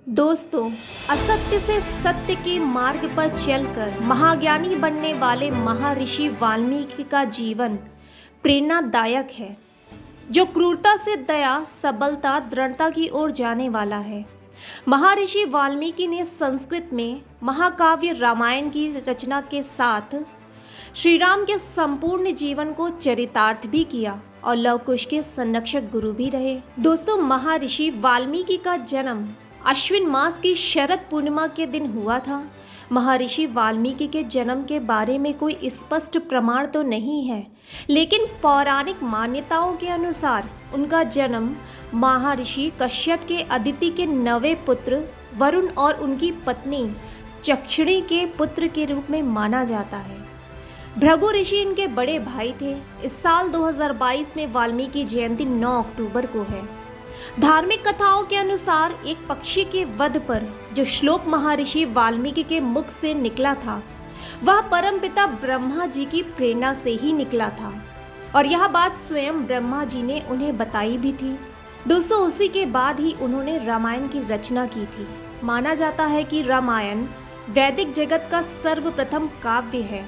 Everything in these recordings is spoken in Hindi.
दोस्तों, असत्य से सत्य के मार्ग पर चलकर महाज्ञानी बनने वाले महर्षि वाल्मीकि का जीवन प्रेरणादायक है, जो क्रूरता से दया, सबलता, दृढ़ता की ओर जाने वाला है। महर्षि वाल्मीकि ने संस्कृत में महाकाव्य रामायण की रचना के साथ श्री राम के संपूर्ण जीवन को चरितार्थ भी किया और लव कुश के संरक्षक गुरु भी रहे। दोस्तों, महर्षि वाल्मीकि का जन्म अश्विन मास की शरद पूर्णिमा के दिन हुआ था। महर्षि वाल्मीकि के जन्म के बारे में कोई स्पष्ट प्रमाण तो नहीं है, लेकिन पौराणिक मान्यताओं के अनुसार उनका जन्म महर्षि कश्यप के अदिति के 9वें पुत्र वरुण और उनकी पत्नी चक्षुणी के पुत्र के रूप में माना जाता है। भृगु ऋषि इनके बड़े भाई थे। इस साल 2022 में वाल्मीकि जयंती 9 अक्टूबर को है। धार्मिक कथाओं के अनुसार एक पक्षी के वध पर जो श्लोक महर्षि वाल्मीकि के मुख से निकला था, वह परमपिता ब्रह्मा जी की प्रेरणा से ही निकला था और यह बात स्वयं ब्रह्मा जी ने उन्हें बताई भी थी। दोस्तों, उसी के बाद ही उन्होंने रामायण की रचना की थी। माना जाता है कि रामायण वैदिक जगत का सर्वप्रथम काव्य है।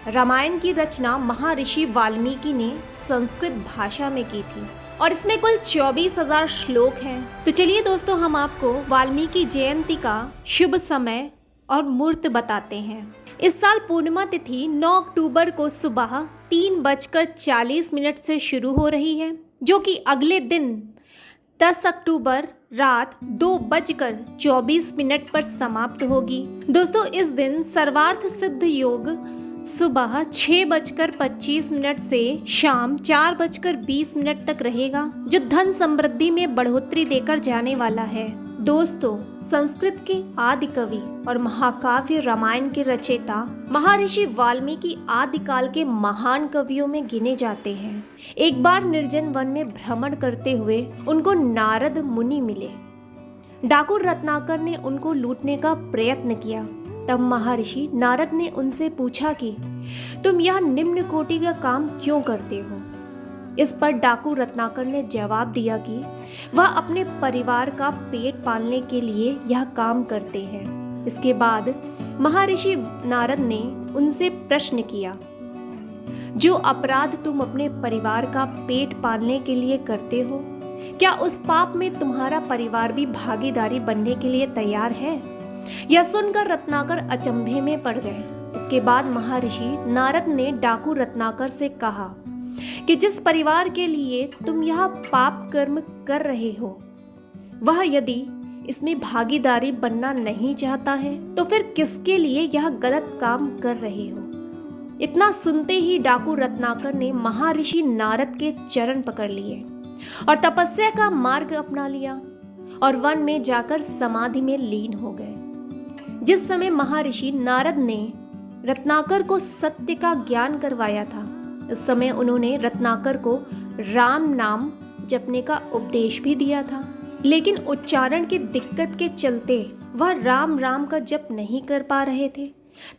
रामायण की रचना महर्षि वाल्मीकि ने संस्कृत भाषा में की थी और इसमें कुल 24,000 श्लोक हैं। तो चलिए दोस्तों, हम आपको वाल्मीकि जयंती का शुभ समय और मुहूर्त बताते हैं। इस साल पूर्णिमा तिथि 9 अक्टूबर को सुबह 3:40 से शुरू हो रही है, जो कि अगले दिन 10 अक्टूबर रात 2:24 पर समाप्त होगी। दोस्तों, इस दिन सर्वार्थ सिद्ध योग सुबह 6:25 से शाम 4:20 तक रहेगा, जो धन समृद्धि में बढ़ोतरी देकर जाने वाला है। दोस्तों, संस्कृत के आदि कवि और महाकाव्य रामायण के रचयिता महर्षि वाल्मीकि आदिकाल के महान कवियों में गिने जाते हैं। एक बार निर्जन वन में भ्रमण करते हुए उनको नारद मुनि मिले। डाकू रत्नाकर ने उनको लूटने का प्रयत्न किया। तब महर्षि नारद ने उनसे पूछा कि तुम यह निम्न कोटि का काम क्यों करते हो। इस पर डाकू रत्नाकर ने जवाब दिया कि वह अपने परिवार का पेट पालने के लिए यह काम करते हैं। इसके बाद महर्षि नारद ने उनसे प्रश्न किया, जो अपराध तुम अपने परिवार का पेट पालने के लिए करते हो, क्या उस पाप में तुम्हारा परिवार भी भागीदारी बनने के लिए तैयार है? यह सुनकर रत्नाकर अचंभे में पड़ गए। इसके बाद महर्षि नारद ने डाकू रत्नाकर से कहा कि जिस परिवार के लिए तुम यह पाप कर्म कर रहे हो, वह यदि इसमें भागीदारी बनना नहीं चाहता है, तो फिर किसके लिए यह गलत काम कर रहे हो? इतना सुनते ही डाकू रत्नाकर ने महर्षि नारद के चरण पकड़ लिए और तपस्या का मार्ग अपना लिया और वन में जाकर समाधि में लीन हो गए। जिस समय महर्षि नारद ने रत्नाकर को सत्य का ज्ञान करवाया था, उस समय उन्होंने रत्नाकर को राम नाम जपने का उपदेश भी दिया था, लेकिन उच्चारण की दिक्कत के चलते वह राम राम का जप नहीं कर पा रहे थे।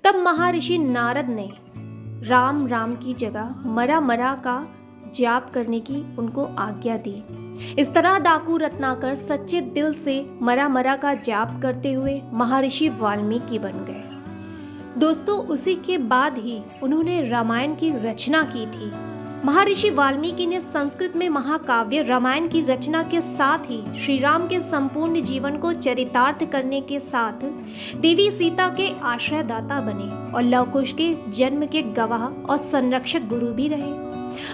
तब महर्षि नारद ने राम राम की जगह मरा मरा का जाप करने की उनको आज्ञा दी। इस तरह डाकू रत्नाकर सच्चे दिल से मरा मरा का जाप करते हुए महर्षि वाल्मीकि बन गए। दोस्तों, उसी के बाद ही उन्होंने रामायण की रचना की थी। महर्षि वाल्मीकि ने संस्कृत में महाकाव्य रामायण की रचना के साथ ही श्री राम के संपूर्ण जीवन को चरितार्थ करने के साथ देवी सीता के आश्रयदाता बने और लव कुश के जन्म के गवाह और संरक्षक गुरु भी रहे।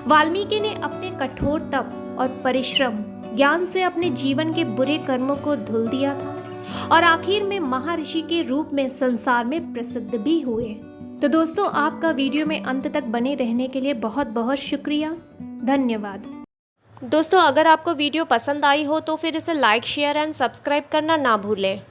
वाल्मीकि ने अपने कठोर तप और परिश्रम ज्ञान से अपने जीवन के बुरे कर्मों को धुल दिया था और आखिर में महर्षि के रूप में संसार में प्रसिद्ध भी हुए। तो दोस्तों, आपका वीडियो में अंत तक बने रहने के लिए बहुत बहुत शुक्रिया। धन्यवाद। दोस्तों, अगर आपको वीडियो पसंद आई हो तो फिर इसे लाइक, शेयर एंड सब्सक्राइब करना ना भूलें।